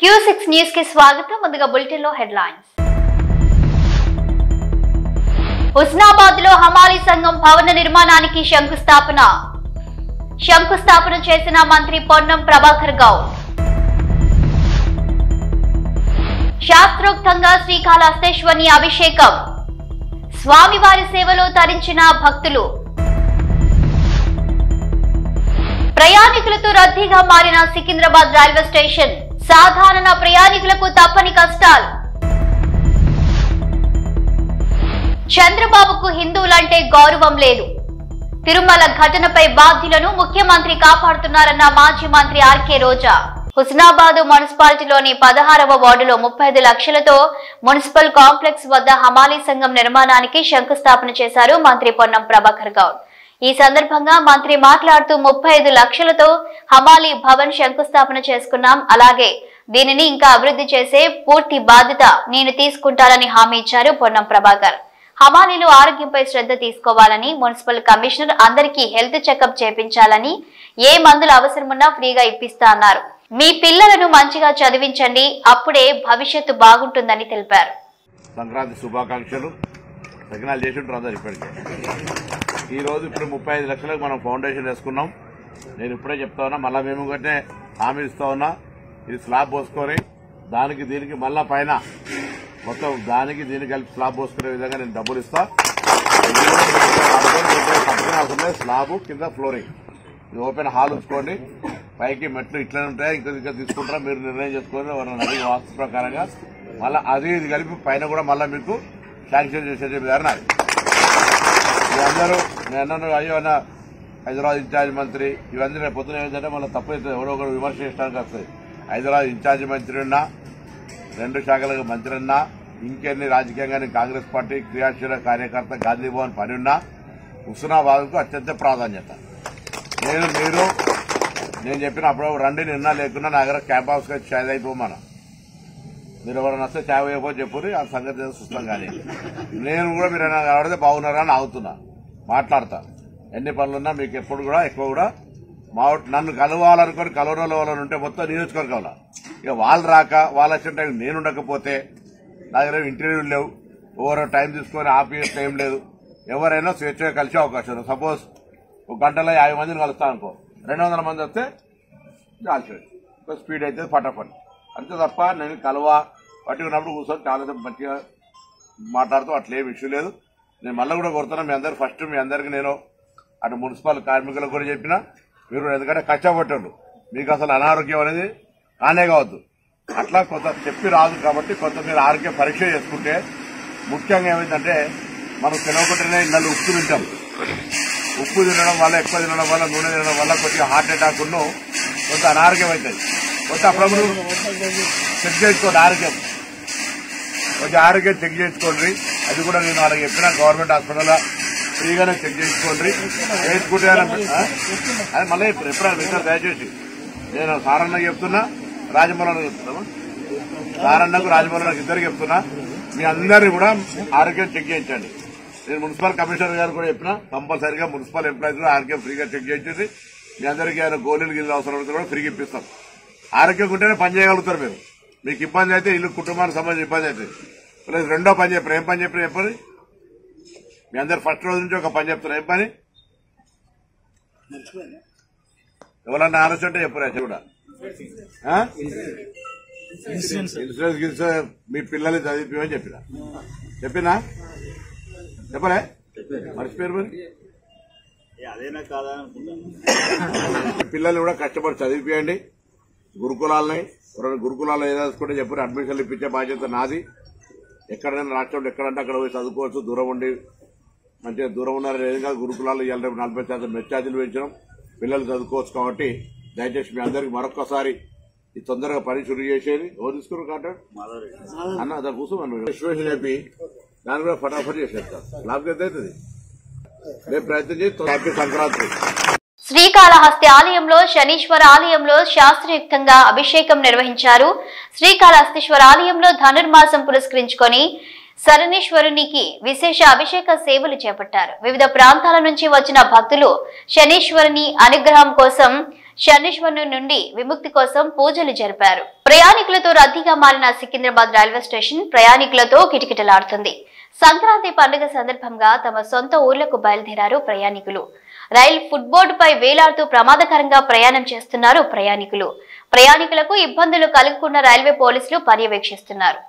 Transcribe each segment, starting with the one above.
Q6 news కి స్వాగతం. ముందుగా బులెటిన్ లో హెడ్లైన్స్. హుస్నాబాద్ లో హమాలీ సంఘం భవన నిర్మాణానికి శంకుస్థాపన చేసిన మంత్రి పొన్నం ప్రభాకర్ గౌడ్. శాస్త్రోక్తంగా శ్రీకాళహస్తేశ్వరి అభిషేకం. స్వామివారి సేవలో తరించిన భక్తులు. ప్రయాణికులతో రద్దీగా మారిన సికింద్రాబాద్ రైల్వే స్టేషన్. సాధారణ ప్రయాణికులకు తప్పని కష్టాలు. చంద్రబాబుకు హిందువులంటే గౌరవం లేదు. తిరుమల ఘటనపై బాధ్యులను ముఖ్యమంత్రి కాపాడుతున్నారన్న మాజీ మంత్రి ఆర్కే రోజా. హుస్నాబాద్ మున్సిపాలిటీలోని 16వ వార్డులో 35 లక్షలతో మున్సిపల్ కాంప్లెక్స్ వద్ద హమాలీ సంఘం నిర్మాణానికి శంకుస్థాపన చేశారు మంత్రి పొన్నం ప్రభాకర్ గౌడ్. ఈ సందర్భంగా మంత్రి మాట్లాడుతూ 35 లక్షలతో హమాలీ భవన్ శంకుస్థాపన చేసుకున్నాం. అలాగే దీనిని ఇంకా అభివృద్ధి చేసే పూర్తి బాధ్యత నేను తీసుకుంటానని హామీ ఇచ్చారు పొన్నం ప్రభాకర్. హమాలీలు ఆరోగ్యంపై శ్రద్ధ తీసుకోవాలని, మున్సిపల్ కమిషనర్ అందరికీ హెల్త్ చెకప్ చేపించాలని, ఏ మందులు అవసరమున్నా ఫ్రీగా ఇప్పిస్తా అన్నారు. మీ పిల్లలను మంచిగా చదివించండి, అప్పుడే భవిష్యత్తు బాగుంటుందని తెలిపారు. సంక్రాంతి శుభాకాంక్షలు. సకినాలు చేసి ఉంటారు అందరు. ఇప్పటికే ఈరోజు ఇప్పుడు 35 లక్షలకు మనం ఫౌండేషన్ వేసుకున్నాం. నేను ఇప్పుడే చెప్తా ఉన్నా, మళ్ళీ మేము కంటే హామీ ఇస్తా ఉన్నా. ఇది స్లాబ్ పోసుకొని దానికి దీనికి మళ్ళా పైన మొత్తం దానికి దీనికి కలిపి స్లాబ్ పోసుకునే విధంగా నేను డబ్బులు ఇస్తా. స్లాబ్ కింద ఫ్లోరింగ్, ఇది ఓపెన్ హాల్ ఉంచుకోండి. పైకి మెట్లు ఇట్లనే ఉంటాయి, ఇంకా తీసుకుంటారా మీరు నిర్ణయం చేసుకోండి. ఎవరైనా అడిగి వాస్తు ప్రకారంగా మళ్ళీ అది ఇది కలిపి పైన కూడా మళ్ళీ మీకు శాంక్షన్ చేసే విధానం అది. మీరందరూ నేను అయ్యో అన్న హైదరాబాద్ ఇన్ఛార్జ్ మంత్రి ఇవన్నీ రేపు పొద్దున ఏంటంటే మళ్ళీ తప్పైతే ఎవరో ఒకరు విమర్శ చేయడానికి వస్తుంది. హైదరాబాద్ ఇన్ఛార్జ్ మంత్రి ఉన్నా, 2 శాఖలకు మంత్రి ఉన్నా, ఇంకెన్ని రాజకీయంగా కాంగ్రెస్ పార్టీ క్రియాశీల కార్యకర్త గాంధీ భవన్ పని ఉన్నా హుస్నాబాద్కు అత్యంత ప్రాధాన్యత. నేను చెప్పిన అప్పుడు రండి, నిన్న లేకున్నా నా దగ్గర క్యాంప్ హౌస్ గా ఛాయ్ అయిపోమన్నా. మీరు ఎవరైనా వస్తే ఛాయ్ అయిపో చెప్పుని ఆ సంగతి చూస్తాం. కానీ నేను కూడా మీరు కనబడితే బాగున్నారా అని ఆగుతున్నా, మాట్లాడతా. ఎన్ని పనులున్నా మీకు ఎప్పుడు కూడా ఎక్కువ కూడా నన్ను కలవాలనుకొని కలవడంలో వాళ్ళని ఉంటే మొత్తం నియోజకవర్గంలో ఇక వాళ్ళు రాక వాళ్ళు వచ్చిన టైం నేను ఉండకపోతే నా దగ్గర ఇంటర్వ్యూలు లేవు, ఎవరో టైం తీసుకొని ఆపే టైం లేదు. ఎవరైనా స్వేచ్ఛగా కలిసే అవకాశం ఉంది. సపోజ్ 1 గంటలో 50 మందిని కలుస్తాను అనుకో, 200 మంది వస్తే చాల్సేది స్పీడ్ అయితే ఫటాఫట్ అంతే తప్ప నేను పట్టుకున్నప్పుడు కూర్చొని చాలా మంచిగా మాట్లాడుతూ అట్లేం ఇష్యూ లేదు. నేను మళ్ళీ కూడా కోరుతున్నా మీ అందరు ఫస్ట్ మీ అందరికీ నేను అటు మున్సిపల్ కార్మికులకు కూడా చెప్పినా, మీరు ఎందుకంటే కష్టపడ్డారు, మీకు అసలు అనారోగ్యం అనేది కానే కావద్దు. అట్లా కొంత చెప్పి రాదు కాబట్టి కొంత మీరు ఆరోగ్య పరీక్ష చేసుకుంటే ముఖ్యంగా ఏమైందంటే మనం తినకుండానే ఇళ్ళలో ఉప్పు తింటాం. ఉప్పు తినడం వల్ల, ఎక్కువ తినడం వల్ల, నూనె తినడం వల్ల కొద్దిగా హార్ట్ అటాక్ ఉన్ను కొంత అనారోగ్యం అవుతుంది. కొంత అప్పుడప్పుడు చెక్ చేసుకోండి, ఆరోగ్యం కొంచెం ఆరోగ్యం చెక్ చేసుకోండి. అది కూడా నేను వాళ్ళకి చెప్పిన గవర్నమెంట్ హాస్పిటల్లో ఫ్రీగానే చెక్ చేసుకోండి. చేసుకుంటే అది మళ్ళీ ఎప్పుడైనా వింటారు. దయచేసి నేను సారన్నకు చెప్తున్నా, రాజమౌళికి చెప్తున్నాను. సారన్నకు రాజమౌళికి ఇద్దరికి చెప్తున్నా, మీ అందరినీ కూడా ఆరోగ్యం చెక్ చేయించండి. నేను మున్సిపల్ కమిషనర్ గారు కూడా చెప్పినా కంపల్సరీగా మున్సిపల్ ఎంప్లాయీస్ కూడా ఆరోగ్యం ఫ్రీగా చెక్ చేయించండి. మీ అందరికీ ఆయన గోళీలు గిల్లు అవసరం ఉంటే కూడా ఫ్రీగా ఇప్పిస్తాం. ఆరోగ్యం ఉంటేనే పని చేయగలుగుతారు. మీరు మీకు ఇబ్బంది అయితే ఇల్లు కుటుంబానికి సంబంధించి ఇబ్బంది అవుతుంది. ప్లస్ రెండో పని చెప్పారు. ఏం పని చెప్పినా చెప్పండి. మీ అందరు ఫస్ట్ రోజు నుంచి ఒక పని చెప్తారు. ఏం పని? ఎవరన్నా ఆలోచన ఉంటే చెప్పారు. కూడా ఇన్సూరెన్స్ మీ పిల్లల్ని చదివిపోయని చెప్పినా చెప్పలే మర్చిపోయారు. మరి పిల్లల్ని కూడా కష్టపడి చదివిపోయండి. గురుకులాలను ఏదేసుకుంటే చెప్పారు. అడ్మిషన్లు ఇప్పించే బాధ్యత నాది. ఎక్కడైనా రాష్ట్రంలో ఎక్కడంటే అక్కడ పోయి చదువుకోవచ్చు. దూరం ఉండి మంచిగా దూరం ఉన్నారని ఏం కాదు. గురుకులాల్లో ఇవాళ 40% మెచ్ ఛార్జీలు పెంచడం, పిల్లలు చదువుకోవచ్చు. కాబట్టి దయచేసి మీ అందరికి మరొక్కసారి ఈ తొందరగా పని చురు చేసేది. ఎవరు తీసుకున్నారు కాంటాక్ట్ అన్న అదా కూర్చోమని విశ్లేషణ చెప్పి దాన్ని కూడా ఫటాఫట్ చేసేస్తారు. లాభం ఎంత అవుతుంది రేపు ప్రయత్నం చేసి హ్యాపీ సంక్రాంతి. శ్రీకాళహస్తి ఆలయంలో శనీశ్వర ఆలయంలో శాస్త్రయుక్తంగా అభిషేకం నిర్వహించారు. శ్రీకాళహస్తీశ్వర ఆలయంలో ధనుర్మాసం పురస్కరించుకొని శనీశ్వరునికి విశేష అభిషేక సేవలు చేపట్టారు. వివిధ ప్రాంతాల నుంచి వచ్చిన భక్తులు శనీశ్వరుని అనుగ్రహం కోసం శనీశ్వరుని నుండి విముక్తి కోసం పూజలు జరిపారు. ప్రయాణికులతో రద్దీగా మారిన సికింద్రాబాద్ రైల్వే స్టేషన్ ప్రయాణికులతో కిటకిటలాడుతుంది. సంక్రాంతి పండుగ సందర్భంగా తమ సొంత ఊర్లకు బయలుదేరారు ప్రయాణికులు. రైలు ఫుట్బోర్డుపై వేలాడుతూ ప్రమాదకరంగా ప్రయాణం చేస్తున్నారు ప్రయాణికులకు ఇబ్బందులు కలగకుండా రైల్వే పోలీసులు పర్యవేక్షిస్తున్నారు.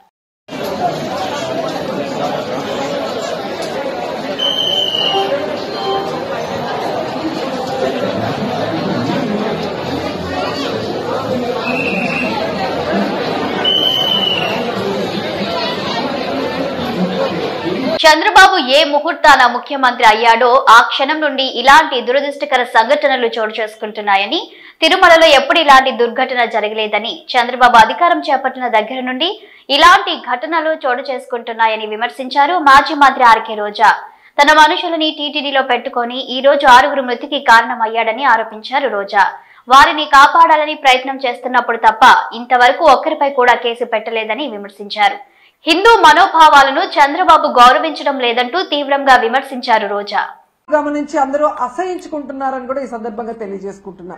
చంద్రబాబు ఏ ముహూర్తాన ముఖ్యమంత్రి అయ్యాడో ఆ క్షణం నుండి ఇలాంటి దురదృష్టకర సంఘటనలు చోటు చేసుకుంటున్నాయని, తిరుమలలో ఎప్పుడు ఇలాంటి దుర్ఘటన జరగలేదని, చంద్రబాబు అధికారం చేపట్టిన దగ్గర నుండి ఇలాంటి ఘటనలు చోటు చేసుకుంటున్నాయని విమర్శించారు మాజీ మంత్రి ఆర్కే రోజా. తన మనుషులని టీటీడీలో పెట్టుకుని ఈ రోజు 6 మృతికి కారణమయ్యాడని ఆరోపించారు రోజా. వారిని కాపాడాలని ప్రయత్నం చేస్తున్నప్పుడు తప్ప ఇంతవరకు ఒక్కరిపై కూడా కేసు పెట్టలేదని విమర్శించారు. హిందూ మనోభావాలను చంద్రబాబు గౌరవించడం లేదంటూ తీవ్రంగా విమర్శించారు రోజా. గమనించి అందరూ అసహించుకుంటున్నారని కూడా ఈ సందర్భంగా తెలియజేసుకుంటున్నా.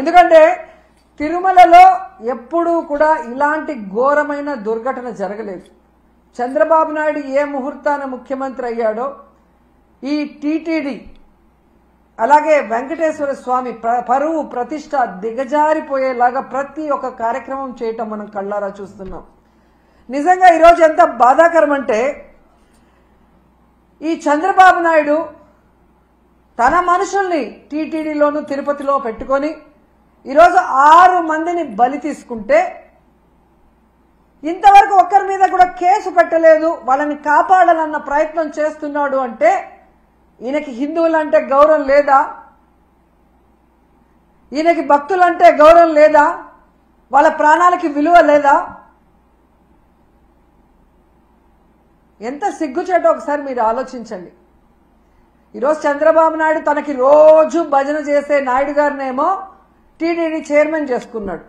ఎందుకంటే తిరుమలలో ఎప్పుడూ కూడా ఇలాంటి ఘోరమైన దుర్ఘటన జరగలేదు. చంద్రబాబు నాయుడు ఏ ముహూర్తాన ముఖ్యమంత్రి అయ్యాడో ఈ టీటీడీ అలాగే వెంకటేశ్వర స్వామి పరువు ప్రతిష్ట దిగజారిపోయేలాగా ప్రతి ఒక్క కార్యక్రమం చేయటం మనం కళ్ళారా చూస్తున్నాం. నిజంగా ఈరోజు ఎంత బాధాకరం అంటే ఈ చంద్రబాబు నాయుడు తన మనుషుల్ని టీటీడీలోను తిరుపతిలో పెట్టుకొని ఈరోజు 6 మందిని బలి తీసుకుంటే ఇంతవరకు ఒక్కరి మీద కూడా కేసు పెట్టలేదు, వాళ్ళని కాపాడాలన్న ప్రయత్నం చేస్తున్నాడు అంటే ఈయనకి హిందువులంటే గౌరవం లేదా? ఈయనకి భక్తులంటే గౌరవం లేదా? వాళ్ళ ప్రాణాలకి విలువ లేదా? ఎంత సిగ్గుచేటో ఒకసారి మీరు ఆలోచించండి. ఈరోజు చంద్రబాబు నాయుడు తనకి రోజు భజన చేసే నాయుడు గారినేమో టీటీడీ చైర్మన్ చేసుకున్నాడు.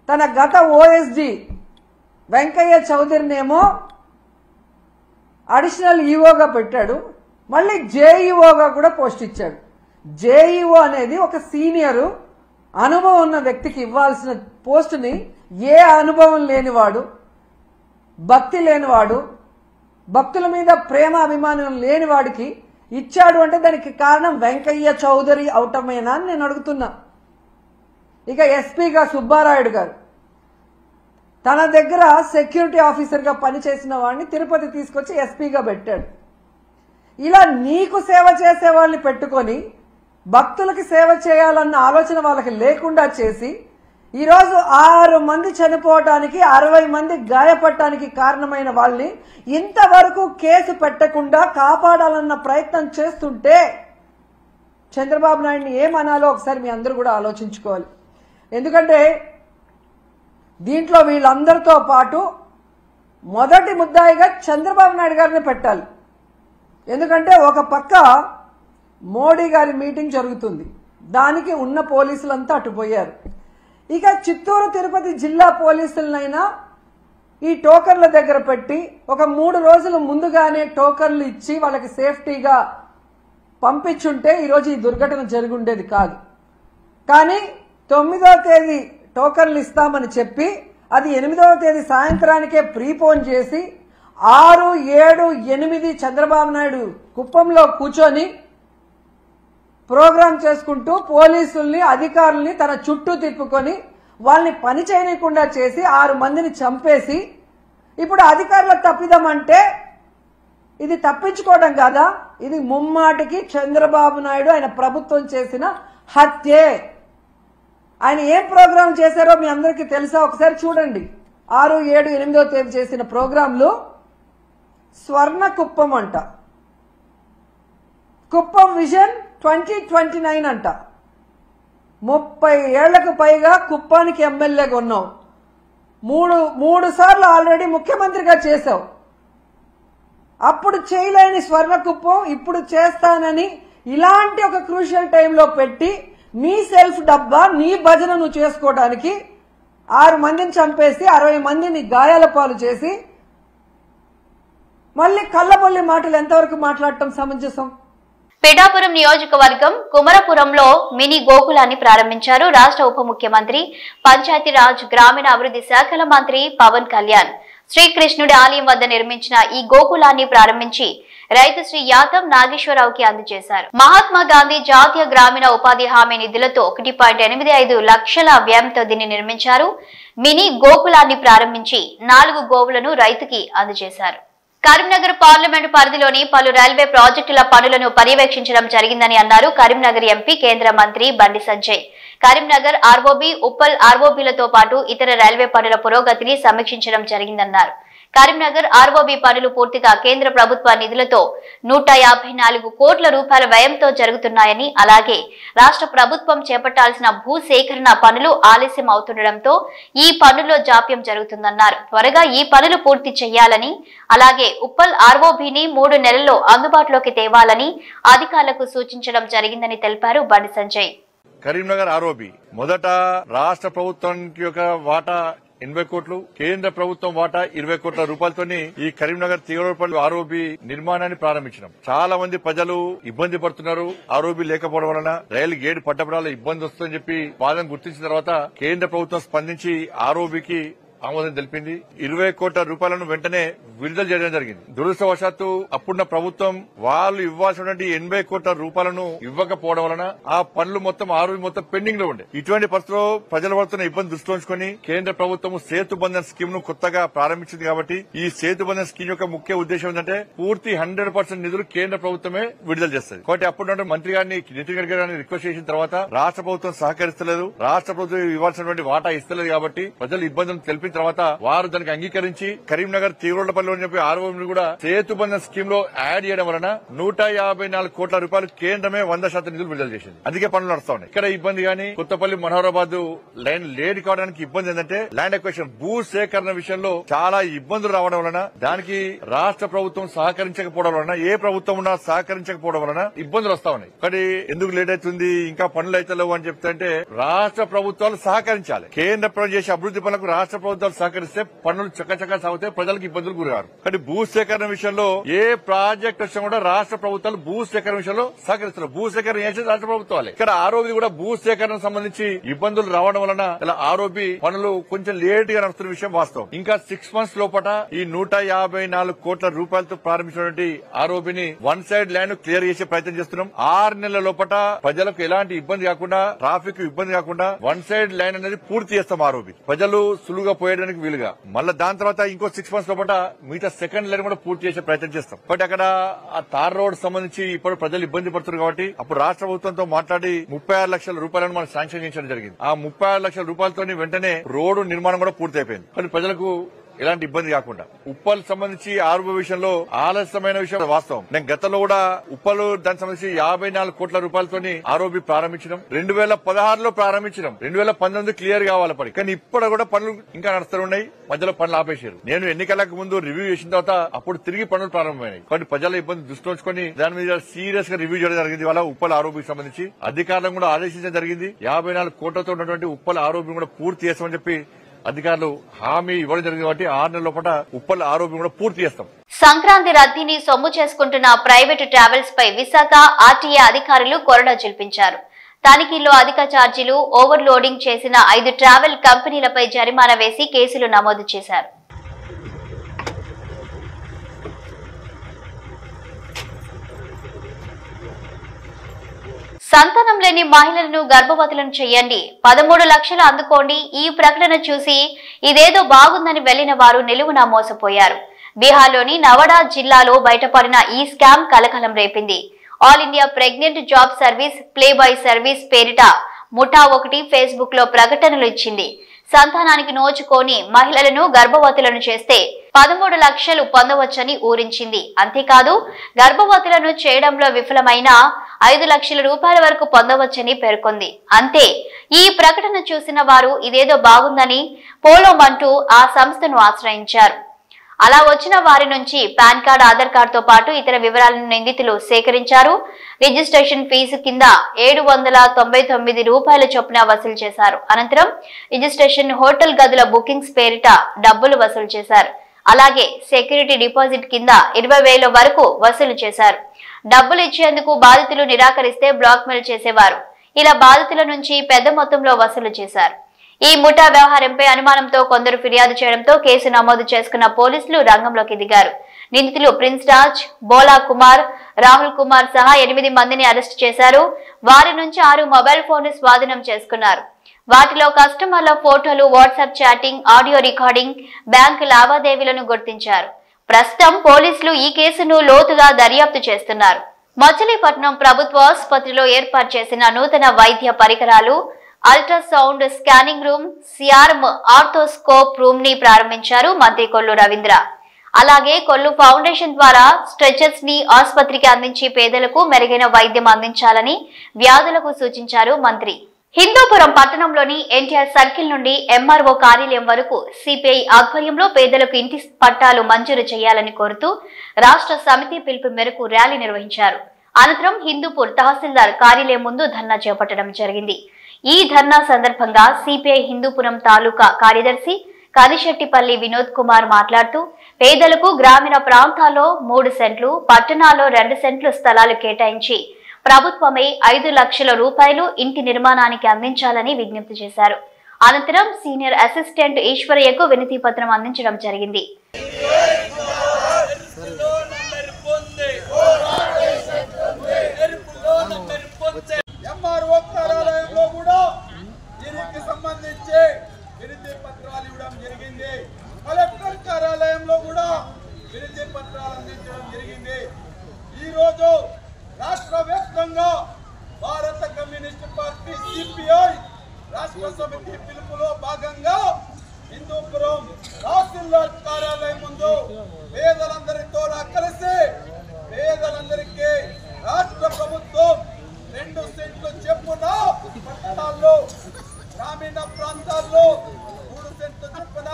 తన గత ఓఎస్డీ వెంకయ్య చౌదరినేమో అడిషనల్ ఈఓగా పెట్టాడు. మళ్ళీ జేఈఓగా కూడా పోస్ట్ ఇచ్చాడు. జేఈఓ అనేది ఒక సీనియరు అనుభవం ఉన్న వ్యక్తికి ఇవ్వాల్సిన పోస్టుని ఏ అనుభవం లేనివాడు, భక్తి లేనివాడు, భక్తుల మీద ప్రేమ అభిమానం లేని వాడికి ఇచ్చాడు అంటే దానికి కారణం వెంకయ్య చౌదరి అవటమేనా అని నేను అడుగుతున్నా. ఇక ఎస్పీగా సుబ్బారాయుడు గారు తన దగ్గర సెక్యూరిటీ ఆఫీసర్గా పనిచేసిన వాడిని తిరుపతి తీసుకొచ్చి ఎస్పీగా పెట్టాడు. ఇలా నీకు సేవ చేసే వాళ్ళని పెట్టుకొని భక్తులకి సేవ చేయాలన్న ఆలోచన వాళ్ళకి లేకుండా చేసి ఈరోజు 6 మంది చనిపోవటానికి 60 మంది గాయపడటానికి కారణమైన వాళ్ళని ఇంతవరకు కేసు పెట్టకుండా కాపాడాలన్న ప్రయత్నం చేస్తుంటే చంద్రబాబు నాయుడిని ఏమనాలో ఒకసారి మీ అందరూ కూడా ఆలోచించుకోవాలి. ఎందుకంటే దీంట్లో వీళ్ళందరితో పాటు మొదటి ముద్దాయిగా చంద్రబాబు నాయుడు గారిని పెట్టాలి. ఎందుకంటే ఒక పక్క మోడీ గారి మీటింగ్ జరుగుతుంది, దానికి ఉన్న పోలీసులంతా అటుపోయారు. ఇక చిత్తూరు తిరుపతి జిల్లా పోలీసులనైనా ఈ టోకన్ల దగ్గర పెట్టి ఒక 3 రోజుల ముందుగానే టోకన్లు ఇచ్చి వాళ్ళకి సేఫ్టీగా పంపించుంటే ఈరోజు ఈ దుర్ఘటన జరుగుండేది కాదు. కానీ 9వ తేదీ టోకన్లు ఇస్తామని చెప్పి అది 8వ తేదీ సాయంత్రానికే ప్రీపోన్ చేసి 6, 7, 8 చంద్రబాబు నాయుడు కుప్పంలో కూర్చొని ప్రోగ్రాం చేసుకుంటూ పోలీసుల్ని అధికారుల్ని తన చుట్టూ తిప్పుకొని వాళ్ళని పని చేయకుండా చేసి 6 మందిని చంపేసి ఇప్పుడు అధికారులకు తప్పిదమంటే ఇది తప్పించుకోవడం కాదా? ఇది ముమ్మాటికి చంద్రబాబు నాయుడు ఆయన ప్రభుత్వం చేసిన హత్యే. ఆయన ఏం ప్రోగ్రాం చేశారో మీ అందరికీ తెలుసా? ఒకసారి చూడండి. 6, 7, 8వ తేదీ చేసిన ప్రోగ్రాంలు స్వర్ణ కుప్పం అంట, కుప్పం విజన్ 2029 అంట. 30 ఏళ్లకు పైగా కుప్పానికి ఎమ్మెల్యేగా ఉన్నావు, మూడు సార్లు ఆల్రెడీ ముఖ్యమంత్రిగా చేశావు. అప్పుడు చేయలేని స్వర్ణ కుప్పం ఇప్పుడు చేస్తానని ఇలాంటి ఒక క్రూషియల్ టైంలో పెట్టి నీ సెల్ఫ్ డబ్బా నీ భజన నువ్వు చేసుకోవడానికి 6 మందిని చంపేసి 60 మందిని గాయాల పాలు చేసి మళ్ళీ కళ్ళబొల్లి మాటలు ఎంతవరకు మాట్లాడటం సమంజసం? పిఠాపురం నియోజకవర్గం కుమరపురంలో మినీ గోకులాన్ని ప్రారంభించారు రాష్ట్ర ఉప ముఖ్యమంత్రి పంచాయతీరాజ్ గ్రామీణ అభివృద్ధి శాఖల మంత్రి పవన్ కళ్యాణ్. శ్రీకృష్ణుడి ఆలయం వద్ద నిర్మించిన ఈ గోకులాన్ని ప్రారంభించి రైతు శ్రీ యాదవ్ నాగేశ్వరరావుకి అందజేశారు. మహాత్మా గాంధీ జాతీయ గ్రామీణ ఉపాధి హామీ నిధులతో 1.85 లక్షల వ్యయంతో దీన్ని నిర్మించారు. మినీ గోకులాన్ని ప్రారంభించి 4 గోవులను రైతుకి అందజేశారు. కరీంనగర్ పార్లమెంటు పరిధిలోని పలు రైల్వే ప్రాజెక్టుల పనులను పర్యవేక్షించడం జరిగిందని అన్నారు కరీంనగర్ ఎంపీ కేంద్ర మంత్రి బండి సంజయ్. కరీంనగర్ ఆర్ఓబి, ఉప్పల్ ఆర్ఓబిలతో పాటు ఇతర రైల్వే పనుల పురోగతిని సమీక్షించడం జరిగిందన్నారు. కరీంనగర్ ఆర్ఓబి పనులు పూర్తిగా కేంద్ర ప్రభుత్వ నిధులతో 154 కోట్ల రూపాయల వ్యయంతో జరుగుతున్నాయని, అలాగే రాష్ట్ర ప్రభుత్వం చేపట్టాల్సిన భూసేకరణ పనులు ఆలస్యం అవుతుండటంతో ఈ పనుల్లో జాప్యం జరుగుతుందన్నారు. త్వరగా ఈ పనులు పూర్తి చేయాలని, అలాగే ఉప్పల్ ఆర్ఓబిని 3 నెలల్లో అందుబాటులోకి తేవాలని అధికారులకు సూచించడం జరిగిందని తెలిపారు బండి సంజయ్. కరీంనగర్ ఆర్ఓబి మొదట రాష్ట్ర ప్రభుత్వానికి యొక్క వాటా 80 కోట్లు, కేంద్ర ప్రభుత్వం వాటా 20 కోట్ల రూపాయలతోని ఈ కరీంనగర్ తీగలపల్లి ఆర్ఓబి నిర్మాణాన్ని ప్రారంభించినాం. చాలా మంది ప్రజలు ఇబ్బంది పడుతున్నారు. ఆర్ఓబి లేకపోవడం వలన రైలు గేట్ పట్టపడాల ఇబ్బంది వస్తుందని చెప్పి బాధను గుర్తించిన తర్వాత కేంద్ర ప్రభుత్వం స్పందించి ఆర్ఓబికి ఆమోదం తెలిపింది. 20 కోట్ల రూపాయలను వెంటనే విడుదల చేయడం జరిగింది. దురదృష్టవశాత్తు అప్పుడున్న ప్రభుత్వం వాళ్ళు ఇవ్వాల్సినటువంటి 80 కోట్ల రూపాయలను ఇవ్వకపోవడం వలన ఆ పనులు మొత్తం ఆర్ఓబి మొత్తం పెండింగ్ లో ఉండే. ఇటువంటి పరిస్థితుల్లో ప్రజలు పడుతున్న ఇబ్బంది దృష్టిలో ఉంచుకొని కేంద్ర ప్రభుత్వం సేతు బంధన్ స్కీమ్ ను కొత్తగా ప్రారంభించింది. కాబట్టి ఈ సేతు బంధన్ స్కీమ్ యొక్క ముఖ్య ఉద్దేశం ఏంటంటే పూర్తి 100% నిధులు కేంద్ర ప్రభుత్వమే విడుదల చేస్తుంది. కాబట్టి అప్పుడు మంత్రి గారిని నితిన్ గడ్కరీ గారిని రిక్వెస్ట్ చేసిన తర్వాత రాష్ట్ర ప్రభుత్వం సహకరిస్తలేదు, రాష్ట్ర ప్రభుత్వం ఇవ్వాల్సినటువంటి వాటా ఇస్తలేదు. కాబట్టి ప్రజలు ఇబ్బందులు తెలిపిన తర్వాత వారు దానికి అంగీకరించి కరీంనగర్ తీగలపల్లి అని చెప్పి ఆర్ఓబిని కూడా సేతు బంధన్ స్కీమ్ లో యాడ్ చేయడం వలన 154 కోట్ల రూపాయలు కేంద్రమే 100% నిధులు విడుదల చేసింది. అందుకే పనులు నడుస్తా ఉన్నాయి. ఇక్కడ ఇబ్బంది గానీ కొత్తపల్లి మనోహరాబాద్ లైన్ లేట్ కావడానికి ఇబ్బంది ఏంటంటే ల్యాండ్ ఎక్వేషన్ భూ సేకరణ విషయంలో చాలా ఇబ్బందులు రావడం వలన దానికి రాష్ట్ర ప్రభుత్వం సహకరించకపోవడం వలన ఏ ప్రభుత్వం ఉన్నా సహకరించకపోవడం వలన ఇబ్బందులు వస్తా ఉన్నాయి. కానీ ఎందుకు లేట్ అవుతుంది ఇంకా పనులు అయితే లేవు అని చెప్తే రాష్ట్ర ప్రభుత్వాలు సహకరించాలి. కేంద్ర ప్రభుత్వం చేసే అభివృద్ధి పనులకు రాష్ట్ర ప్రభుత్వాలు సహకరిస్తే పనులు చక్కచక్క సాగుతాయి, ప్రజలకు ఇబ్బందులు గురగారు. కానీ భూ సేకరణ విషయంలో ఏ ప్రాజెక్ట్ వచ్చినా కూడా రాష్ట్ర ప్రభుత్వాలు భూ సేకరణ విషయంలో సహకరిస్తారు. భూ సేకరణ చేసేది రాష్ట్ర ప్రభుత్వాలే. ఇక్కడ ఆర్ఓబి కూడా భూ సేకరణ సంబంధించి ఇబ్బందులు రావడం వలన ఇలా ఆర్ఓబి పనులు కొంచెం లేట్ గా నడుస్తున్న విషయం వాస్తవం. ఇంకా 6 months లోపల ఈ 154 కోట్ల రూపాయలతో ప్రారంభించినటువంటి ఆర్ఓబిని 1 side ల్యాండ్ క్లియర్ చేసే ప్రయత్నం చేస్తున్నాం. 6 నెలల లోపల ప్రజలకు ఎలాంటి ఇబ్బంది కాకుండా, ట్రాఫిక్ ఇబ్బంది కాకుండా 1 side ల్యాండ్ అనేది పూర్తి చేస్తాం. ఆర్ఓబి ప్రజలు సులువుగా పోయడానికి వీలుగా మళ్ళీ దాని తర్వాత ఇంకో 6 months లోపల మిగతా సెకండ్ లైన్ కూడా పూర్తి చేసే ప్రయత్నం చేస్తాం. బట్ అక్కడ ఆ తార్ రోడ్ సంబంధించి ఇప్పుడు ప్రజలు ఇబ్బంది పడుతున్నారు. కాబట్టి అప్పుడు రాష్ట్ర ప్రభుత్వంతో మాట్లాడి 36 లక్షల రూపాయలను మనం శాంక్షన్ చేయించడం జరిగింది. ఆ 36 లక్షల రూపాయలతో వెంటనే రోడ్డు నిర్మాణం కూడా పూర్తి అయిపోయింది. కానీ ప్రజలకు ఎలాంటి ఇబ్బంది కాకుండా. ఉప్పల్ సంబంధించి ఆర్ఓబి విషయంలో ఆలస్యమైన విషయం వాస్తవం. నేను గతంలో కూడా ఉప్పలు దానికి సంబంధించి 54 కోట్ల రూపాయలతో ఆర్ఓబి ప్రారంభించడం 2016లో ప్రారంభించడం 2019 క్లియర్ కావాలి పడి. కానీ ఇప్పుడు కూడా పనులు ఇంకా నడుస్తూ ఉన్నాయి. మధ్యలో పనులు ఆపేశారు. నేను ఎన్నికలకు ముందు రివ్యూ చేసిన తర్వాత అప్పుడు తిరిగి పనులు ప్రారంభమైనాయి. కాబట్టి ప్రజల ఇబ్బంది దృష్టి ఉంచుకొని దాని మీద సీరియస్ గా రివ్యూ చేయడం జరిగింది. వాళ్ళ ఉప్పల్ ఆర్ఓబికి సంబంధించి అధికారులను కూడా ఆదేశించడం జరిగింది. 54 కోట్లతో ఉన్నటువంటి ఉప్పల్ ఆర్ఓబి కూడా పూర్తి చేస్తామని చెప్పి అధికారులు హామీ ఇవ్వడం జరిగింది. కాబట్టి 6 నెలల లోపల ఉప్పల్ ఆరోపణ కూడా పూర్తి చేస్తాం. సంక్రాంతి రద్దీని సొమ్ము చేసుకుంటున్న ప్రైవేటు ట్రావెల్స్ పై విశాఖ ఆర్టీఏ అధికారులు కొరడా జల్పించారు. తనిఖీల్లో అధిక ఛార్జీలు, ఓవర్లోడింగ్ చేసిన 5 ట్రావెల్ కంపెనీలపై జరిమానా వేసి కేసులు నమోదు చేశారు. సంతానం లేని మహిళలను గర్భవతులను చేయండి, 13 లక్షలు అందుకోండి. ఈ ప్రకటన చూసి ఇదేదో బాగుందని వెళ్లిన వారు నిలువున మోసపోయారు. బీహార్లోని నవాడా జిల్లాలో బయటపడిన ఈ స్కామ్ కలకలం రేపింది. All India pregnant job service play boy service పేరిట ముఠా ఒకటి ఫేస్బుక్ లో ప్రకటనలు ఇచ్చింది. సంతానానికి నోచుకొని మహిళలను గర్భవతులను చేస్తే 13 లక్షలు పొందవచ్చని ఊరించింది. అంతేకాదు గర్భవతులను చేయడంలో విఫలమైన 5 లక్షల రూపాయల వరకు పొందవచ్చని పేర్కొంది. అంతే, ఈ ప్రకటన చూసిన వారు ఇదేదో బాగుందని పోలోమంటూ ఆ సంస్థను ఆశ్రయించారు. అలా వచ్చిన వారి నుంచి పాన్ కార్డ్, ఆధార్ కార్డుతో పాటు ఇతర వివరాలను నిందితులు సేకరించారు. రిజిస్ట్రేషన్ ఫీజు కింద 799 రూపాయల చొప్పున వసూలు చేశారు. అనంతరం రిజిస్ట్రేషన్, హోటల్ గదుల బుకింగ్స్ పేరిట డబ్బులు వసూలు చేశారు. అలాగే సెక్యూరిటీ డిపాజిట్ కింద 20,000 వరకు వసూలు చేశారు. డబ్బులు ఇచ్చేందుకు బాధితులు నిరాకరిస్తే బ్లాక్మెయిల్ చేసేవారు. ఇలా బాధితుల నుంచి పెద్ద మొత్తంలో వసూలు చేశారు. ఈ ముఠా వ్యవహారంపై అనుమానంతో కొందరు ఫిర్యాదు చేయడంతో కేసు నమోదు చేసుకున్న పోలీసులు రంగంలోకి దిగారు. నిందితులు ప్రిన్స్ రాజ్, బోలా కుమార్, రాహుల్ కుమార్ సహా 8 మందిని అరెస్టు చేశారు. వారి నుంచి 6 మొబైల్ ఫోన్లు స్వాధీనం చేసుకున్నారు. వాటిలో కస్టమర్ల ఫోటోలు, WhatsApp chatting, audio recording, bank లావాదేవీలను గుర్తించారు. ప్రస్తుతం పోలీసులు ఈ కేసును లోతుగా దర్యాప్తు చేస్తున్నారు. మచిలీపట్నం ప్రభుత్వ ఆసుపత్రిలో ఏర్పాటు చేసిన నూతన వైద్య పరికరాలు, ultrasound scanning room, CRM arthroscope room ని ప్రారంభించారు మంత్రి కొల్లు రవీంద్ర. అలాగే కొల్లు ఫౌండేషన్ ద్వారా స్ట్రెచర్స్ ని ఆసుపత్రికి అందించి పేదలకు మెరుగైన వైద్యం అందించాలని వ్యాధులకు సూచించారు మంత్రి. హిందూపురం పట్టణంలోని ఎన్టీఆర్ సర్కిల్ నుండి ఎంఆర్ఓ కార్యాలయం వరకు సిపిఐ ఆధ్వర్యంలో పేదలకు ఇంటి పట్టాలు మంజూరు చేయాలని కోరుతూ రాష్ట్ర సమితి పిలుపు మేరకు ర్యాలీ నిర్వహించారు. అనంతరం హిందూపూర్ తహసీల్దార్ కార్యాలయం ముందు ధర్నా చేపట్టడం జరిగింది. ఈ ధర్నా సందర్భంగా సిపిఐ హిందూపురం తాలూకా కార్యదర్శి కనిశెట్టిపల్లి వినోద్ కుమార్ మాట్లాడుతూ పేదలకు గ్రామీణ ప్రాంతాల్లో 3 సెంట్లు, పట్టణాల్లో 2 సెంట్లు స్థలాలు కేటాయించి ప్రభుత్వమే 5 లక్షల రూపాయలు ఇంటి నిర్మాణానికి అందించాలని విజ్ఞప్తి చేశారు. అనంతరం సీనియర్ అసిస్టెంట్ ఈశ్వరయ్యకు వినతి పత్రం అందించడం జరిగింది. రాష్ట్ర వ్యాప్తంగా భారత కమ్యూనిస్ట్ పార్టీ సిపిఐ రాష్ట్ర సమితి పిలుపులో భాగంగా హిందూపురం తహసీల్దార్ కార్యాలయం ముందు పేదలందరితో కలిసి పేదలందరికీ రాష్ట్ర ప్రభుత్వం 2 సెంట్లు చెప్పున పట్టణాల్లో, గ్రామీణ ప్రాంతాల్లో 3 సెంట్లు చెప్పున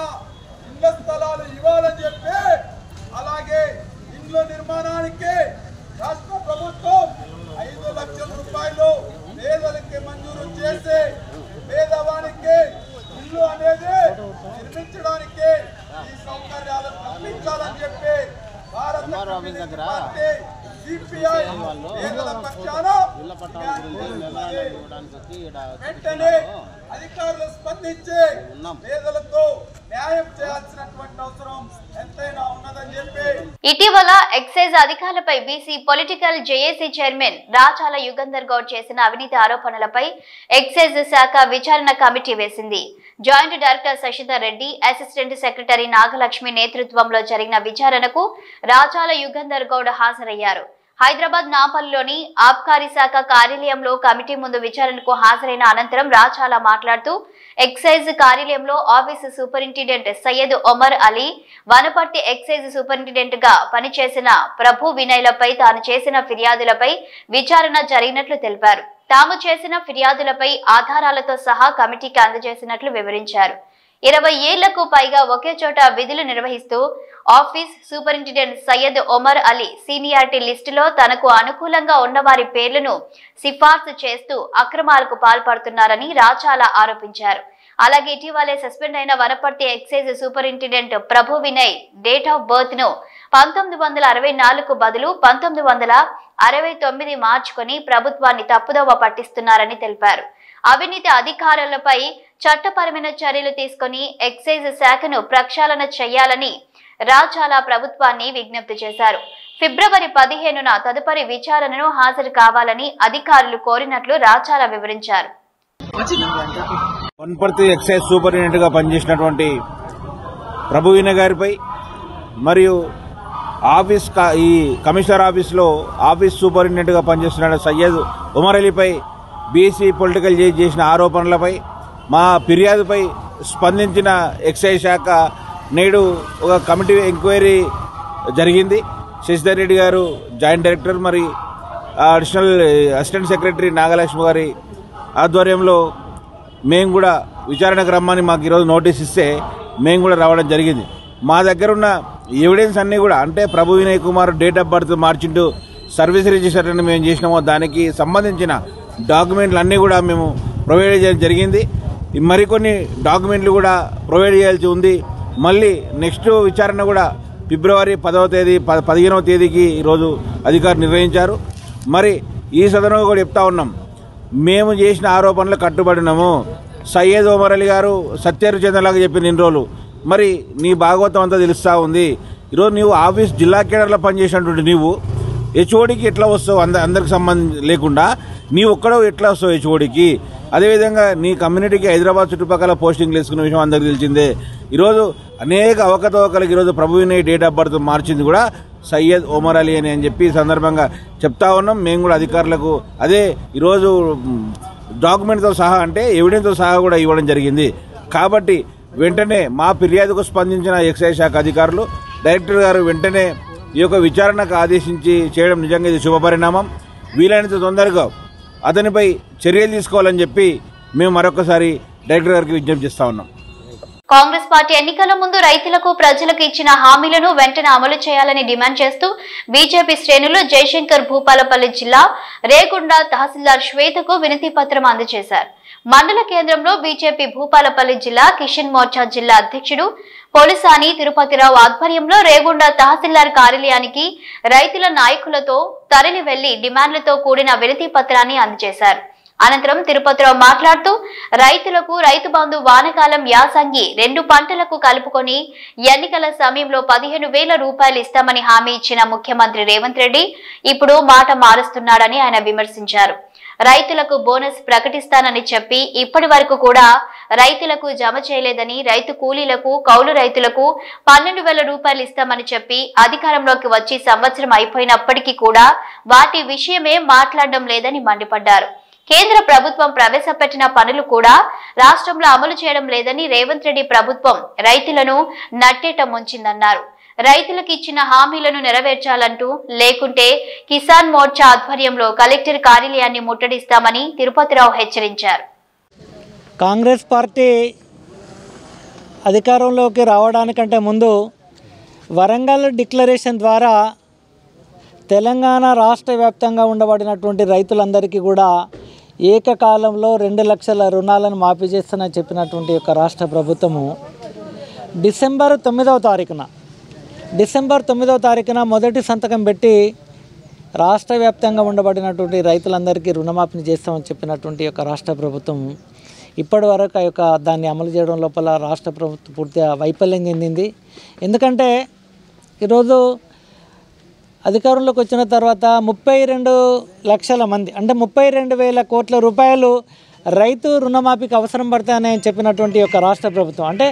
ఇళ్ల స్థలాలు ఇవ్వాలని చెప్పి, అలాగే ఇళ్ల నిర్మాణానికి రాష్ట్ర ప్రభుత్వం 5 లక్షల రూపాయలు పేదలకి మంజూరు చేసి పేదవానికి ఇల్లు అనేది నిర్మించడానికి ఈ సౌకర్యాలు కల్పించాలని చెప్పి భారత కమ్యూనిస్ట్ పార్టీ సిపిఐ పేదల పక్షాన వెంటనే అధికారులు స్పందించి పేదలకు న్యాయం చేయాల్సినటువంటి అవసరం ఎంతైనా ఉన్నదని చెప్పి ఇటీవల ఎక్సైజ్ అధికారులపై BC political JAC chairman Rachala Yugandhar Goud చేసిన అవినీతి ఆరోపణలపై ఎక్సైజ్ శాఖ విచారణ కమిటీ వేసింది. Joint director Shashidhar Reddy, assistant secretary Nagalakshmi నేతృత్వంలో జరిగిన విచారణకు రాచాల యుగంధర్ గౌడ్ హాజరయ్యారు. హైదరాబాద్ నాపల్లిలోని ఆబ్కారీ శాఖ కార్యాలయంలో కమిటీ ముందు విచారణకు హాజరైన అనంతరం రాచాల మాట్లాడుతూ ఎక్సైజ్ కార్యాలయంలో office superintendent Syed Omar Ali, Wanaparthy excise superintendent గా పనిచేసిన ప్రభు వినయ్లపై తాను చేసిన ఫిర్యాదులపై విచారణ జరిగినట్లు తెలిపారు. తాము చేసిన ఫిర్యాదులపై ఆధారాలతో సహా కమిటీకి అందజేసినట్లు వివరించారు. 20 ఏళ్లకు పైగా ఒకే చోట విధులు నిర్వహిస్తూ office superintendent Syed Omar Ali seniority లిస్టులో తనకు అనుకూలంగా ఉన్నవారి పేర్లను సిఫార్సు చేస్తూ అక్రమాలకు పాల్పడుతున్నారని రాచాల ఆరోపించారు. అలాగే ఇటీవలే సస్పెండ్ అయిన Wanaparthy excise superintendent Prabhu Vinay date of birth ను 1964 బదులు 1969 మార్చుకొని ప్రభుత్వాన్ని తప్పుదోవ పట్టిస్తున్నారని తెలిపారు. అవినీతి అధికారులపై చట్టపరమైన చర్యలు తీసుకుని ఎక్సైజ్ శాఖను ప్రక్షాళన చేయాలని రాచాల ప్రభుత్వాన్ని విజ్ఞప్తి చేశారు. ఫిబ్రవరి 15న తదుపరి విచారణను హాజరు కావాలని అధికారులు కోరినట్లు రాచాల వివరించారు. వనపర్తి ఎక్సైజ్ సూపరింటెండెంట్ గా పనిచేసినటువంటి ప్రభు వినయ్ గారిపై మరియు ఈ కమిషనర్ ఆఫీసులో ఆఫీస్ సూపరింటెండెంట్ గా పనిచేస్తున్న సయ్యద్ ఉమర్ అలీపై బీసీ పొలిటికల్ చేసిన ఆరోపణలపై మా ఫిర్యాదుపై స్పందించిన ఎక్సైజ్ శాఖ నేడు ఒక కమిటీ ఎంక్వైరీ జరిగింది. శశిధర్ రెడ్డి గారు జాయింట్ డైరెక్టర్, మరి అడిషనల్ అసిస్టెంట్ సెక్రటరీ నాగలక్ష్మి గారి ఆధ్వర్యంలో మేము కూడా విచారణకు రమ్మని మాకు ఈరోజు నోటీస్ ఇస్తే మేము కూడా రావడం జరిగింది. మా దగ్గర ఉన్న ఎవిడెన్స్ అన్నీ కూడా, అంటే Prabhu Vinay Kumar date of birth మార్చింటూ సర్వీస్ రిజిస్టర్ అని మేము చేసినామో దానికి సంబంధించిన డాక్యుమెంట్లు అన్నీ కూడా మేము ప్రొవైడ్ చేయడం జరిగింది. మరికొన్ని డాక్యుమెంట్లు కూడా ప్రొవైడ్ చేయాల్సి ఉంది. మళ్ళీ నెక్స్ట్ విచారణ కూడా ఫిబ్రవరి 10వ తేదీ 15వ తేదీకి ఈరోజు అధికారులు నిర్ణయించారు. మరి ఈ సదనంలో కూడా చెప్తా ఉన్నాం, మేము చేసిన ఆరోపణలు కట్టుబడినాము. సయ్యద్ ఒమర్ అలీ గారు సత్యహరిచంద్రలాగా చెప్పిన ఇన్ని రోజులు మరి నీ భాగవతం అంతా తెలుస్తూ ఉంది. ఈరోజు నీవు ఆఫీస్ జిల్లా కేడర్లో పనిచేసినటువంటి నీవు హెచ్ఓడికి ఎట్లా వస్తావు? అందరికి సంబంధం లేకుండా నీ ఒక్కడో ఎట్లా వస్తావు హెచ్ఓడికి? అదేవిధంగా నీ కమ్యూనిటీకి హైదరాబాద్ చుట్టుపక్కల పోస్టింగ్లు వేసుకున్న విషయం అందరికీ తెలిసిందే. ఈరోజు అనేక అవకతవకలకు ఈరోజు ప్రభువినయ్ డేట్ ఆఫ్ బర్త్ మార్చింది కూడా సయ్యద్ ఒమర్ అలీ అని చెప్పి ఈ సందర్భంగా చెప్తా ఉన్నాం. మేము కూడా అధికారులకు అదే ఈరోజు డాక్యుమెంట్తో సహా అంటే ఎవిడెన్స్తో సహా కూడా ఇవ్వడం జరిగింది. కాబట్టి వెంటనే మా ఫిర్యాదుకు స్పందించిన ఎక్సైజ్ శాఖ అధికారులు డైరెక్టర్ గారు వెంటనే ఈ యొక్క విచారణకు ఆదేశించి చేయడం నిజంగా ఇది శుభపరిణామం. వీలైనంత తొందరగా అతనిపై చర్యలు తీసుకోవాలని చెప్పి మేము మరొకసారి డైరెక్టర్ గారికి విజ్ఞప్తి చేస్తా ఉన్నాం. కాంగ్రెస్ పార్టీ ఎన్నికల ముందు రైతులకు ప్రజలకు ఇచ్చిన హామీలను వెంటనే అమలు చేయాలని డిమాండ్ చేస్తూ బీజేపీ శ్రేణులు జయశంకర్ భూపాలపల్లి జిల్లా రేగుండ తహసీల్దార్ శ్వేతకు వినతి పత్రం అందజేశారు. మండల కేంద్రంలో బీజేపీ భూపాలపల్లి జిల్లా కిషన్ మోర్చా జిల్లా అధ్యక్షుడు పోలిసాని తిరుపతిరావు ఆధ్వర్యంలో రేగుండ తహసీల్దార్ కార్యాలయానికి రైతుల నాయకులతో తరలి వెళ్లి డిమాండ్లతో కూడిన వినతి పత్రాన్ని అందజేశారు. అనంతరం తిరుపతిరావు మాట్లాడుతూ రైతులకు రైతు బంధు వానకాలం యాసంగి 2 పంటలకు కలుపుకొని ఎన్నికల సమయంలో 15,000 రూపాయలు ఇస్తామని హామీ ఇచ్చిన ముఖ్యమంత్రి రేవంత్ రెడ్డి ఇప్పుడు మాట మారుస్తున్నాడని ఆయన విమర్శించారు. రైతులకు బోనస్ ప్రకటిస్తానని చెప్పి ఇప్పటి వరకు కూడా రైతులకు జమ చేయలేదని, రైతు కూలీలకు కౌలు రైతులకు 12,000 రూపాయలు ఇస్తామని చెప్పి అధికారంలోకి వచ్చి సంవత్సరం అయిపోయినప్పటికీ కూడా వాటి విషయమే మాట్లాడడం లేదని మండిపడ్డారు. కేంద్ర ప్రభుత్వం ప్రవేశపెట్టిన పనులు కూడా రాష్ట్రంలో అమలు చేయడం లేదని రేవంత్ రెడ్డి ప్రభుత్వం రైతులను నట్టేట ముంచిందన్నారు. రైతులకు ఇచ్చిన హామీలను నెరవేర్చాలంటూ లేకుంటే కిసాన్ మోర్చా ఆధ్వర్యంలో కలెక్టర్ కార్యాలయాన్ని ముట్టడిస్తామని తిరుపతిరావు హెచ్చరించారు. కాంగ్రెస్ పార్టీ అధికారంలోకి రావడానికంటే ముందు వరంగల్ డిక్లరేషన్ ద్వారా తెలంగాణ రాష్ట్ర వ్యాప్తంగా ఉండబడినటువంటి రైతులందరికీ కూడా ఏకకాలంలో 2 లక్షల రుణాలను మాఫీ చేస్తానని చెప్పినటువంటి యొక్క రాష్ట్ర ప్రభుత్వము డిసెంబర్ 9వ తారీఖున మొదటి సంతకం పెట్టి రాష్ట్ర వ్యాప్తంగా ఉండబడినటువంటి రైతులందరికీ రుణమాఫీ చేస్తామని చెప్పినటువంటి యొక్క రాష్ట్ర ప్రభుత్వం ఇప్పటి వరకు ఆ యొక్క దాన్ని అమలు చేయడం లోపల రాష్ట్ర ప్రభుత్వం పూర్తిగా వైఫల్యం చెందింది. ఎందుకంటే ఈరోజు అధికారంలోకి వచ్చిన తర్వాత 32 లక్షల మంది అంటే 32,000 కోట్ల రూపాయలు రైతు రుణమాఫీకి అవసరం పడతాయని చెప్పినటువంటి యొక్క రాష్ట్ర ప్రభుత్వం అంటే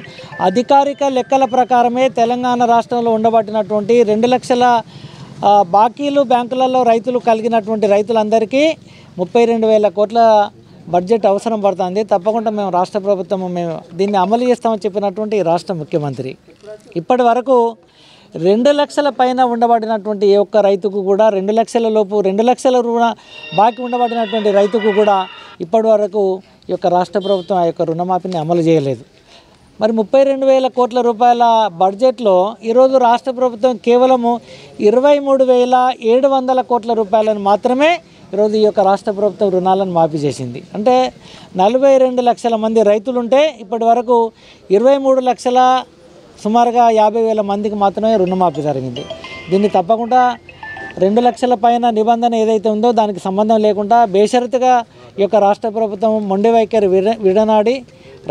అధికారిక లెక్కల ప్రకారమే తెలంగాణ రాష్ట్రంలో ఉండబట్టినటువంటి 2 లక్షల బాకీలు బ్యాంకులలో రైతులు కలిగినటువంటి రైతులందరికీ 32,000 కోట్ల బడ్జెట్ అవసరం పడుతుంది. తప్పకుండా మేము రాష్ట్ర ప్రభుత్వం మేము దీన్ని అమలు చేస్తామని చెప్పినటువంటి రాష్ట్ర ముఖ్యమంత్రి ఇప్పటి వరకు 2 లక్షల పైన ఉండబడినటువంటి ఏ ఒక్క రైతుకు కూడా 2 లక్షల లోపు 2 లక్షల రుణ బాకీ ఉండబడినటువంటి రైతుకు కూడా ఇప్పటి వరకు ఈ యొక్క రాష్ట్ర ప్రభుత్వం ఆ యొక్క రుణమాఫీని అమలు చేయలేదు. మరి 32,000 కోట్ల రూపాయల బడ్జెట్లో ఈరోజు రాష్ట్ర ప్రభుత్వం కేవలము 23,700 కోట్ల రూపాయలను మాత్రమే ఈరోజు ఈ యొక్క రాష్ట్ర ప్రభుత్వం రుణాలను మాఫీ చేసింది. అంటే 42 లక్షల మంది రైతులుంటే ఇప్పటి వరకు 23 లక్షల సుమారుగా 50,000 మందికి మాత్రమే రుణమాఫీ జరిగింది. దీన్ని తప్పకుండా 2 లక్షల పైన నిబంధన ఏదైతే ఉందో దానికి సంబంధం లేకుండా బేషరతుగా ఈ యొక్క రాష్ట్ర ప్రభుత్వం మొండి వైఖరి విడనాడి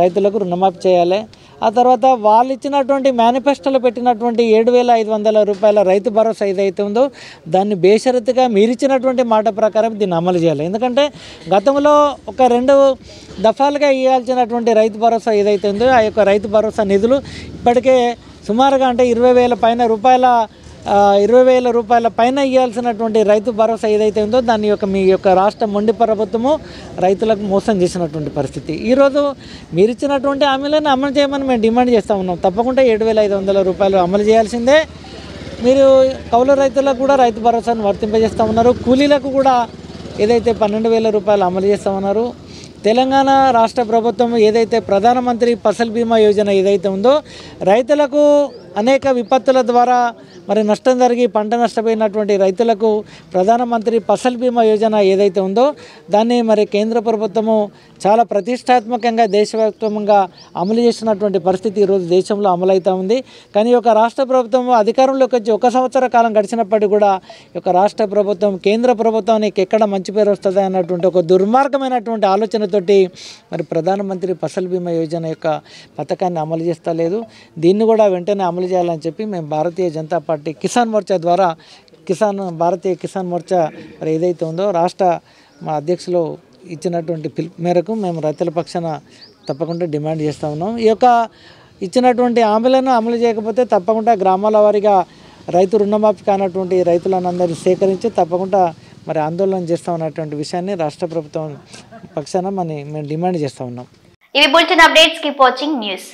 రైతులకు రుణమాఫీ చేయాలి. ఆ తర్వాత వాళ్ళు ఇచ్చినటువంటి మేనిఫెస్టోలో పెట్టినటువంటి 7,500 రూపాయల రైతు భరోసా ఏదైతే ఉందో దాన్ని బేషరతుగా మీరిచ్చినటువంటి మాట ప్రకారం దీన్ని అమలు చేయాలి. ఎందుకంటే గతంలో ఒక 2 దఫాలుగా ఇవ్వాల్సినటువంటి రైతు భరోసా ఏదైతే ఉందో ఆ యొక్క రైతు భరోసా నిధులు ఇప్పటికే సుమారుగా అంటే 20,000 రూపాయల పైన ఇవ్వాల్సినటువంటి రైతు భరోసా ఏదైతే ఉందో దాని యొక్క మీ యొక్క రాష్ట్ర మొండి ప్రభుత్వము రైతులకు మోసం చేసినటువంటి పరిస్థితి. ఈరోజు మీరు ఇచ్చినటువంటి హామీలను అమలు చేయమని మేము డిమాండ్ చేస్తూ ఉన్నాం. తప్పకుండా 7,500 రూపాయలు అమలు చేయాల్సిందే. మీరు కౌలు రైతులకు కూడా రైతు భరోసాను వర్తింపజేస్తూ ఉన్నారు. కూలీలకు కూడా ఏదైతే 12,000 రూపాయలు అమలు చేస్తూ ఉన్నారు. తెలంగాణ రాష్ట్ర ప్రభుత్వం ఏదైతే ప్రధానమంత్రి ఫసల్ బీమా యోజన ఏదైతే ఉందో రైతులకు అనేక విపత్తుల ద్వారా మరి నష్టం జరిగి పంట నష్టపోయినటువంటి రైతులకు ప్రధానమంత్రి ఫసల్ బీమా యోజన ఏదైతే ఉందో దాన్ని మరి కేంద్ర ప్రభుత్వము చాలా ప్రతిష్టాత్మకంగా దేశవ్యాప్తంగా అమలు చేస్తున్నటువంటి పరిస్థితి ఈరోజు దేశంలో అమలవుతూ ఉంది. కానీ ఒక రాష్ట్ర ప్రభుత్వం అధికారంలోకి వచ్చి 1 సంవత్సర కాలం గడిచినప్పటికీ కూడా ఈ యొక్క రాష్ట్ర ప్రభుత్వం కేంద్ర ప్రభుత్వానికి ఎక్కడ మంచి పేరు వస్తుంది అన్నటువంటి ఒక దుర్మార్గమైనటువంటి ఆలోచనతోటి మరి ప్రధానమంత్రి ఫసల్ బీమా యోజన యొక్క పథకాన్ని అమలు చేస్తలేదు. దీన్ని కూడా వెంటనే అమలు చేయాలని చెప్పి మేము భారతీయ జనతా పార్టీ కిసాన్ మోర్చా ద్వారా భారతీయ కిసాన్ మోర్చా మరి ఏదైతే ఉందో రాష్ట్ర మా అధ్యక్షులు ఇచ్చినటువంటి పిలుపు మేరకు మేము రైతుల పక్షాన తప్పకుండా డిమాండ్ చేస్తూ ఉన్నాం. ఈ యొక్క ఇచ్చినటువంటి హామీలను అమలు చేయకపోతే తప్పకుండా గ్రామాల వారీగా రైతు రుణమాఫీ కానటువంటి రైతులందరినీ సేకరించి తప్పకుండా మరి ఆందోళన చేస్తామన్నటువంటి విషయాన్ని రాష్ట్ర ప్రభుత్వం పక్షాన మేము డిమాండ్ చేస్తూ ఉన్నాం. ఇవి bulletin updates. Keep watching news.